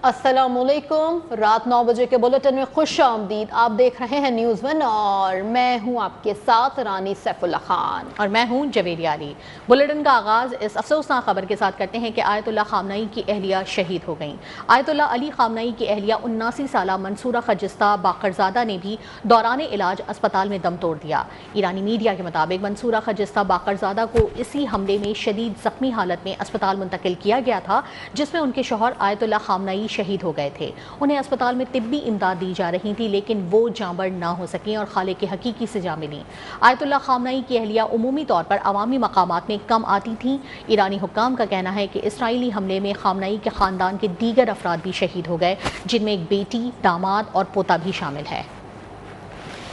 السلام علیکم، رات 9 بجے کے بلیٹن میں خوش آمدید۔ آپ دیکھ رہے ہیں نیوز ون اور میں ہوں آپ کے ساتھ رانی سیف اللہ خان اور میں ہوں جویری علی۔ بلیٹن کا آغاز اس افسوسناک خبر کے ساتھ کرتے ہیں کہ آیت اللہ خامنئی کی اہلیہ شہید ہو گئیں۔ آیت اللہ علی خامنئی کی اہلیہ 79 سالہ منصورہ خجستہ باقرزادہ نے بھی دوران علاج اسپتال میں دم توڑ دیا۔ ایرانی میڈیا کے مطابق منصورہ خجستہ باقرزادہ کو اسی حملے میں شدید زخمی حالت میں اسپتال منتقل کیا گیا تھا، جس میں ان کے شوہر آیت اللہ خامنئی شہید ہو گئے تھے۔ انہیں اسپتال میں طبی امداد دی جا رہی تھی، لیکن وہ جاں بر نہ ہو سکیں اور خالق حقیقی سے جا ملیں۔ آیت اللہ خامنئی کی اہلیہ عمومی طور پر عوامی مقامات میں کم آتی تھیں۔ ایرانی حکام کا کہنا ہے کہ اسرائیلی حملے میں خامنئی کے خاندان کے دیگر افراد بھی شہید ہو گئے، جن میں ایک بیٹی، داماد اور پوتا بھی شامل ہے۔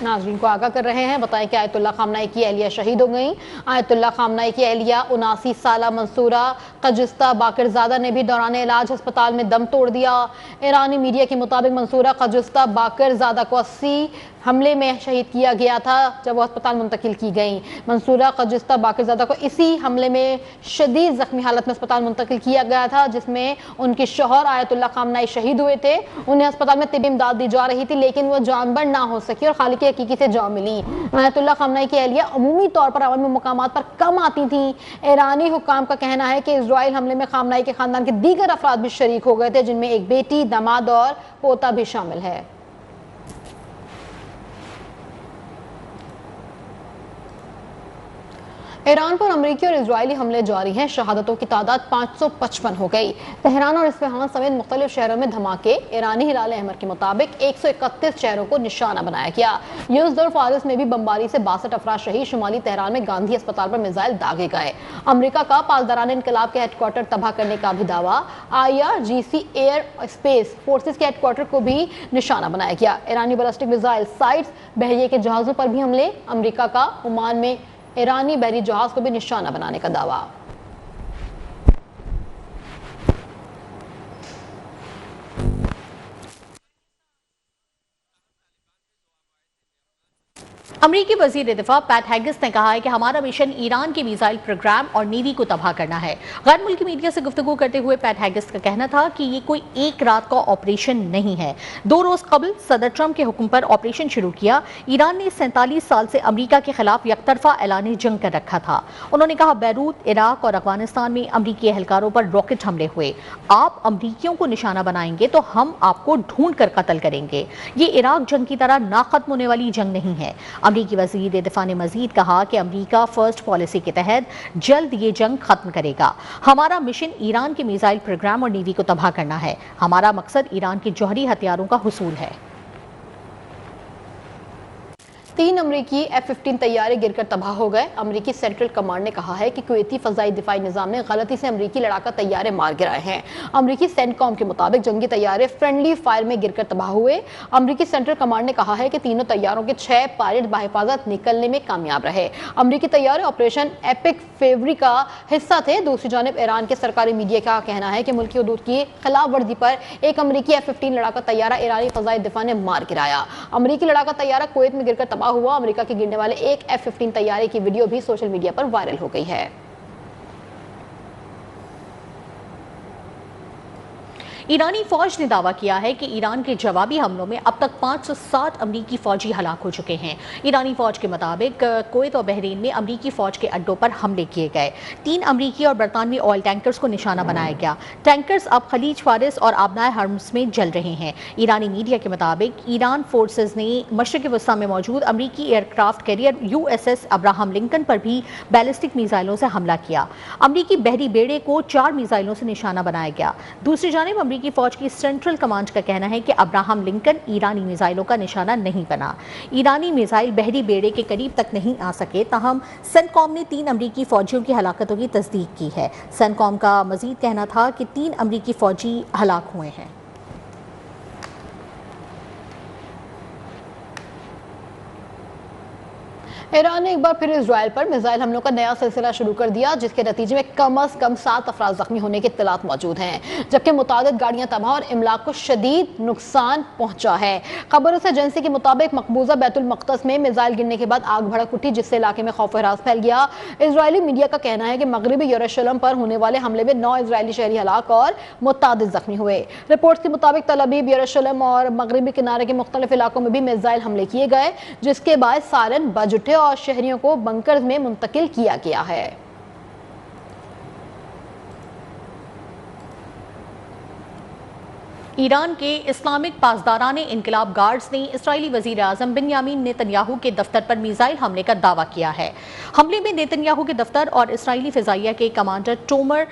ناظرین کو آگاہ کر رہے ہیں، بتائیں کہ آیت اللہ خامنئی کی اہلیہ شہید ہو گئیں۔ آیت اللہ خامنئی کی اہلیہ 79 سالہ منصورہ خجستہ باقرزادہ نے بھی دوران علاج ہسپتال میں دم توڑ دیا۔ ایرانی میڈیا کے مطابق منصورہ خجستہ باقرزادہ کو 80 حملے میں شہید کیا گیا تھا جب وہ ہسپتال منتقل کی گئیں۔ منصورہ خجستہ باقرزادہ کو اسی حملے میں شدید زخمی حالت میں ہسپتال منتقل کیا گیا تھا، جس میں ان کے شوہر آیت اللہ خامنئی شہید ہوئے تھے۔ انہیں ہسپتال میں طبی امداد دی جا رہی تھی، لیکن وہ جان بر نہ ہو سکی اور خالق حقیقی سے جا ملی۔ آیت اللہ خامنئی کی اہلیہ عمومی طور پر عوامی مقامات پر کم آتی تھیں۔ ایرانی حکام کا کہنا ہے کہ اسرائیل حملے میں خامنئی کے خاندان کے دیگر افراد بھی شریک ہو گئے تھے، جن میں ایک بیٹی، داماد اور پوتا بھی شامل ہے۔ ایران پر امریکی اور اسرائیلی حملے جاری ہیں، شہادتوں کی تعداد 555 ہو گئی۔ تہران اور اصفہان سمیت مختلف شہروں میں دھماکے۔ ایرانی ہلال احمر کے مطابق 131 شہروں کو نشانہ بنایا گیا۔ یزد اور فارس میں بھی بمباری سے 62 افراد شہید۔ شمالی تہران میں گاندھی اسپتال پر میزائل داغے گئے۔ امریکہ کا پاسداران انقلاب کے ہیڈ کوارٹر تباہ کرنے کا بھی دعویٰ۔ IRGC ایئر اسپیس فورسز کے ہیڈ کوارٹر کو بھی نشانہ بنایا گیا۔ ایرانی بیلسٹک میزائل سائٹس، بحریے کے جہازوں پر بھی حملے۔ امریکہ کا عمان میں ایرانی بحری جہاز کو بھی نشانہ بنانے کا دعویٰ۔ امریکی وزیر دفاع پیٹ ہیگس نے کہا ہے کہ ہمارا مشن ایران کے میزائل پروگرام اور نیوی کو تباہ کرنا ہے۔ غیر ملکی میڈیا سے گفتگو کرتے ہوئے پیٹ ہیگس کا کہنا تھا کہ یہ کوئی ایک رات کا آپریشن نہیں ہے۔ 2 روز قبل صدر ٹرمپ کے حکم پر آپریشن شروع کیا۔ ایران نے 47 سال سے امریکہ کے خلاف یک طرفہ اعلان جنگ کر رکھا تھا۔ انہوں نے کہا بیروت، عراق اور افغانستان میں امریکی اہلکاروں پر راکٹ حملے ہوئے۔ آپ امریکیوں کو نشانہ بنائیں گے تو ہم آپ کو ڈھونڈ کر قتل کریں گے۔ یہ عراق جنگ کی طرح نہ ختم ہونے والی جنگ نہیں ہے۔ امریکی وزیر دفاع نے مزید کہا کہ امریکہ فرسٹ پالیسی کے تحت جلد یہ جنگ ختم کرے گا۔ ہمارا مشن ایران کے میزائل پروگرام اور نیوی کو تباہ کرنا ہے۔ ہمارا مقصد ایران کے جوہری ہتھیاروں کا حصول ہے۔ 3 امریکی F-15 طیارے گر کر تباہ ہو گئے۔ امریکی سینٹرل کمانڈ نے کہا ہے کہ کویتی فضائی دفاعی نظام نے غلطی سے امریکی لڑاکا طیارے مار گرائے ہیں۔ امریکی سینٹ کام کے مطابق جنگی طیارے فرینڈلی فائر میں گر کر تباہ ہوئے۔ امریکی سینٹرل کمانڈ نے کہا ہے کہ تینوں طیاروں کے 6 پائلٹ بحفاظت نکلنے میں کامیاب رہے۔ امریکی طیارے آپریشن ایپک فیوری کا حصہ تھے۔ دوسری جانب ایران کے سرکاری میڈیا کا کہنا ہے کہ ملکی حدود کی خلاف ورزی پر ایک امریکی F-15 لڑاکا طیارہ ایرانی فضائی دفاع نے مار گرایا۔ امریکی لڑاکا طیارہ کویت میں گر کر تباہ ہوا۔ امریکہ کے گرنے والے ایک F-15 طیارے کی ویڈیو بھی سوشل میڈیا پر وائرل ہو گئی ہے۔ ایرانی فوج نے دعویٰ کیا ہے کہ ایران کے جوابی حملوں میں اب تک 560 امریکی فوجی ہلاک ہو چکے ہیں۔ ایرانی فوج کے مطابق کویت اور بحرین میں امریکی فوج کے اڈوں پر حملے کیے گئے۔ 3 امریکی اور برطانوی آئل ٹینکرز کو نشانہ بنایا گیا۔ ٹینکرز اب خلیج فارس اور آبنائے ہرمز میں جل رہے ہیں۔ ایرانی میڈیا کے مطابق ایران فورسز نے مشرق وسطیٰ میں موجود امریکی aircraft carrier USS Abraham Lincoln پر بھی بیلسٹک میزائلوں سے حملہ کیا۔ امریکی بحری بیڑے کو 4 میزائلوں سے نشانہ بنایا گیا۔ دوسری جانب امریکی فوج کی سینٹرل کمانڈ کا کہنا ہے کہ ابراہم لنکن ایرانی میزائلوں کا نشانہ نہیں بنا۔ ایرانی میزائل بحری بیڑے کے قریب تک نہیں آ سکے، تاہم سینٹ کام نے 3 امریکی فوجیوں کی ہلاکتوں کی تصدیق کی ہے۔ سینٹ کام کا مزید کہنا تھا کہ 3 امریکی فوجی ہلاک ہوئے ہیں۔ ایران نے ایک بار پھر اسرائیل پر میزائل حملوں کا نیا سلسلہ شروع کر دیا، جس کے نتیجے میں کم از کم 7 افراد زخمی ہونے کی اطلاعات موجود ہیں، جبکہ متعدد گاڑیاں تباہ اور املاک کو شدید نقصان پہنچا ہے۔ خبروں سے ایجنسی کے مطابق مقبوضہ بیت المقدس میں میزائل گرنے کے بعد آگ بھڑک اٹھی، جس سے علاقے میں خوف و ہراس پھیل گیا۔ اسرائیلی میڈیا کا کہنا ہے کہ مغربی یروشلم پر ہونے والے حملے میں 9 اسرائیلی شہری ہلاک اور متعدد زخمی ہوئے۔ رپورٹس کے مطابق تل ابیب، یروشلم اور مغربی کنارے کے مختلف علاقوں میں بھی میزائل حملے کیے گئے، جس کے باعث سائرن بج اٹھے اور شہریوں کو بنکرز میں منتقل کیا گیا ہے۔ ایران کے اسلامک پاسداران انقلاب گارڈز نے اسرائیلی وزیر اعظم بنیامین نیتن یاہو کے دفتر پر میزائل حملے کا دعویٰ کیا ہے۔ حملے میں نیتن یاہو کے دفتر اور اسرائیلی فضائیہ کے کمانڈر ٹومر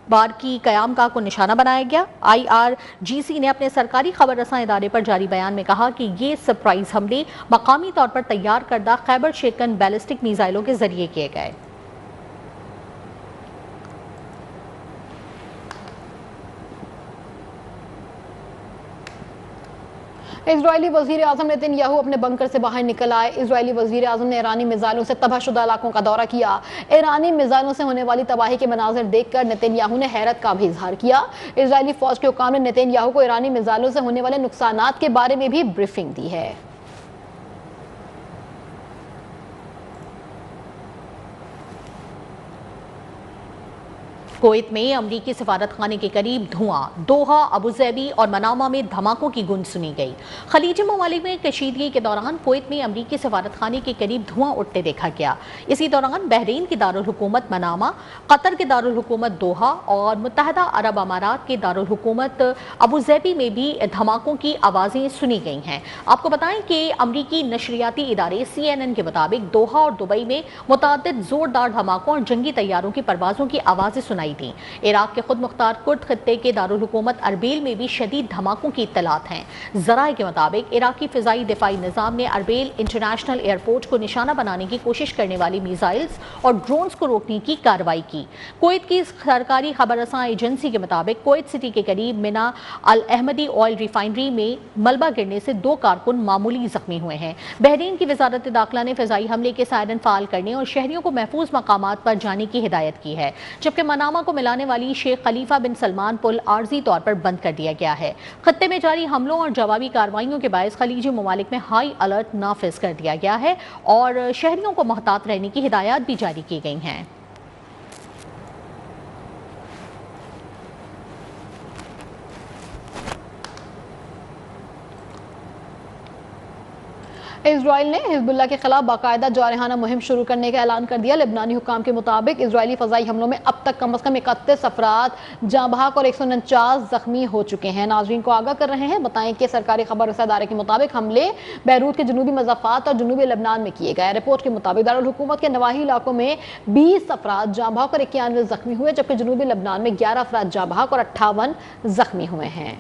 بار کی قیام گاہ کو نشانہ بنایا گیا۔ IRGC نے اپنے سرکاری خبر رساں ادارے پر جاری بیان میں کہا کہ یہ سرپرائز حملے مقامی طور پر تیار کردہ خیبر شیکن بیلسٹک میزائلوں کے ذریعے کیے گئے۔ اسرائیلی وزیر اعظم نیتن یاہو اپنے بنکر سے باہر نکل آئے۔ اسرائیلی وزیر اعظم نے ایرانی میزائلوں سے تباہ شدہ علاقوں کا دورہ کیا۔ ایرانی میزائلوں سے ہونے والی تباہی کے مناظر دیکھ کر نیتن یاہو نے حیرت کا بھی اظہار کیا۔ اسرائیلی فوج کے حکام نے نیتن یاہو کو ایرانی میزائلوں سے ہونے والے نقصانات کے بارے میں بھی بریفنگ دی ہے۔ کویت میں امریکی سفارت خانے کے قریب دھواں، دوحہ، ابوظہبی اور منامہ میں دھماکوں کی گونج سنی گئی۔ خلیجی ممالک میں کشیدگی کے دوران کویت میں امریکی سفارت خانے کے قریب دھواں اٹھتے دیکھا گیا۔ اسی دوران بحرین کے دارالحکومت منامہ، قطر کے دارالحکومت دوحہ اور متحدہ عرب امارات کے دارالحکومت ابوظہبی میں بھی دھماکوں کی آوازیں سنی گئی ہیں۔ آپ کو بتائیں کہ امریکی نشریاتی ادارے CNN کے مطابق دوحہ اور دبئی میں متعدد زوردار دھماکوں اور جنگی طیاروں کی پروازوں کی آوازیں سنائی دیں۔ عراق کے خود مختار کرد خطے کے دارالحکومت اربیل میں بھی شدید دھماکوں کی اطلاعات ہیں۔ ذرائع کے مطابق عراقی فضائی دفاعی نظام نے اربیل انٹرنیشنل ایئرپورٹ کو نشانہ بنانے کی کوشش کرنے والی میزائلز اور ڈرونز کو روکنے کی کارروائی کی۔ کویت کی سرکاری خبر رساں ایجنسی کے مطابق کویت سٹی کے قریب منا الاحمدی آئل ریفائنری میں ملبہ گرنے سے 2 کارکن معمولی زخمی ہوئے ہیں۔ بحرین کی وزارت داخلہ نے فضائی حملے کے سائرن فعال کرنے اور شہریوں کو محفوظ مقامات پر جانے کی ہدایت کی ہے، جبکہ منامہ کو ملانے والی شیخ خلیفہ بن سلمان پل عارضی طور پر بند کر دیا گیا ہے۔ خطے میں جاری حملوں اور جوابی کارروائیوں کے باعث خلیجی ممالک میں ہائی الرٹ نافذ کر دیا گیا ہے اور شہریوں کو محتاط رہنے کی ہدایات بھی جاری کی گئی ہیں۔ اسرائیل نے حزب اللہ کے خلاف باقاعدہ جارحانہ مہم شروع کرنے کا اعلان کر دیا۔ لبنانی حکام کے مطابق اسرائیلی فضائی حملوں میں اب تک کم از کم 31 افراد جاں بحق اور 149 زخمی ہو چکے ہیں۔ ناظرین کو آگاہ کر رہے ہیں، بتائیں کہ سرکاری خبر رساں ادارے کے مطابق حملے بیروت کے جنوبی مضافات اور جنوبی لبنان میں کیے گئے۔ رپورٹ کے مطابق دارالحکومت کے نواحی علاقوں میں 20 افراد جاں بحق اور 91 زخمی ہوئے، جبکہ جنوبی لبنان میں 11 افراد جاں بحق اور 58 زخمی ہوئے ہیں۔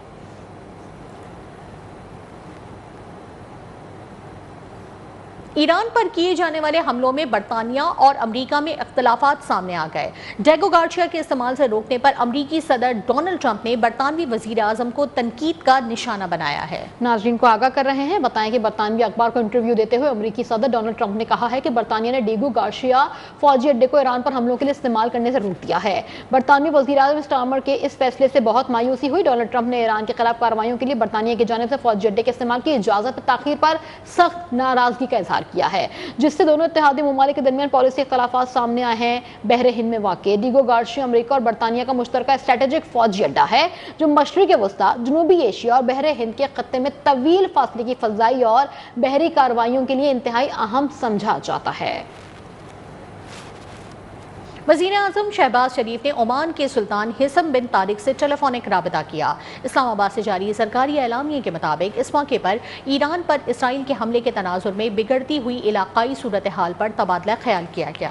ایران پر کیے جانے والے حملوں میں برطانیہ اور امریکہ میں اختلافات سامنے آ گئے۔ ڈیگو گارشیا کے استعمال سے روکنے پر امریکی صدر ڈونلڈ ٹرمپ نے برطانوی وزیر اعظم کو تنقید کا نشانہ بنایا ہے۔ ناظرین کو آگاہ کر رہے ہیں، بتائیں کہ برطانوی اخبار کو انٹرویو دیتے ہوئے امریکی صدر ڈونلڈ ٹرمپ نے کہا ہے کہ برطانیہ نے ڈیگو گارشیا فوجی اڈے کو ایران پر حملوں کے لیے استعمال کرنے سے روک دیا ہے۔ برطانوی وزیر اعظم اسٹارمر کے اس فیصلے سے بہت مایوسی ہوئی۔ ڈونلڈ ٹرمپ نے ایران کے خلاف کارروائیوں کے لیے برطانیہ کی جانب سے فوجی اڈے کے استعمال کی اجازت پر تاخیر پر سخت ناراضگی کا اظہار کیا ہے، جس سے دونوں اتحادی ممالک کے درمیان پالیسی اختلافات سامنے آئے ہیں۔ بحر ہند میں واقع ڈیگو گارشیا امریکہ اور برطانیہ کا مشترکہ اسٹریٹجک فوجی اڈا ہے، جو مشرق وسطیٰ، جنوبی ایشیا اور بحر ہند کے خطے میں طویل فاصلے کی فضائی اور بحری کارروائیوں کے لیے انتہائی اہم سمجھا جاتا ہے۔ وزیر اعظم شہباز شریف نے عمان کے سلطان حسن بن طارق سے ٹیلی رابطہ کیا۔ اسلام آباد سے جاری سرکاری اعلامیے کے مطابق اس موقع پر ایران پر اسرائیل کے حملے کے تناظر میں بگڑتی ہوئی علاقائی صورتحال پر تبادلہ خیال کیا گیا۔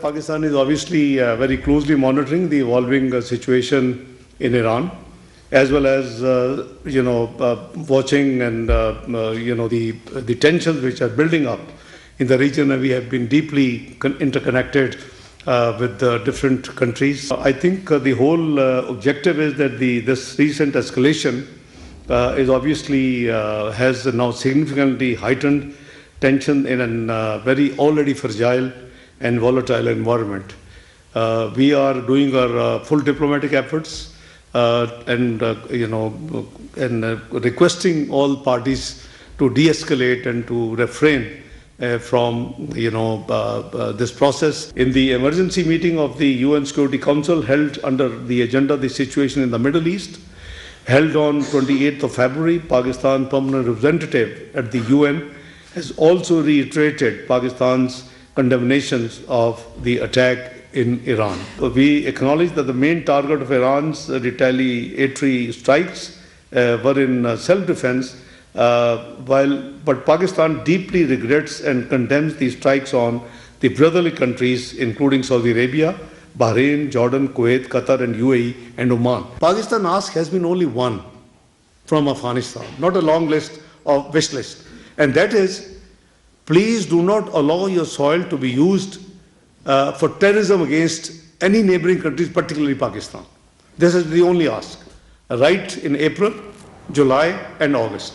Pakistan is obviously very closely monitoring the evolving situation in Iran, as well as watching and the tensions which are building up in the region, and we have been deeply interconnected with the different countries. I think the whole objective is that this recent escalation is obviously has now significantly heightened tension in a very already fragile and volatile environment. We are doing our full diplomatic efforts and requesting all parties to de-escalate and to refrain from this process. In the emergency meeting of the UN Security Council held under the agenda the situation in the Middle East, held on 28th of February, Pakistan permanent representative at the UN has also reiterated Pakistan's condemnations of the attack in Iran. We acknowledge that the main target of Iran's retaliatory strikes were in self-defense, but Pakistan deeply regrets and condemns these strikes on the brotherly countries including Saudi Arabia, Bahrain, Jordan, Kuwait, Qatar and UAE and Oman. Pakistan ask has been only one from Afghanistan, not a long list of wish list, and that is, please do not allow your soil to be used for terrorism against any neighboring countries, particularly Pakistan. This is the only ask. Right in April, July and August.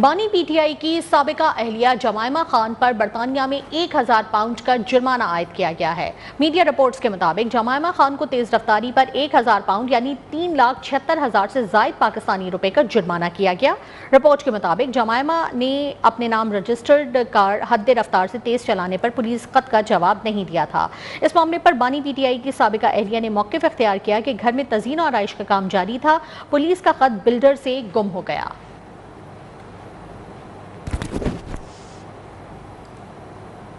بانی P T I کی سابقہ اہلیہ Jemima Khan پر برطانیہ میں 1000 pound کا جرمانہ عائد کیا گیا ہے۔ میڈیا رپورٹس کے مطابق جمائمہ خان کو تیز رفتاری پر 1000 پاؤنڈ یعنی 3,76,000 سے زائد پاکستانی روپے کا جرمانہ کیا گیا۔ رپورٹ کے مطابق جمائمہ نے اپنے نام رجسٹرڈ کار حد رفتار سے تیز چلانے پر پولیس خط کا جواب نہیں دیا تھا۔ اس معاملے پر بانی پی ٹی آئی کی سابقہ اہلیہ نے موقف اختیار کیا کہ گھر میں تزئین و آرائش کا کام جاری تھا، پولیس کا خط بلڈر سے گم ہو گیا۔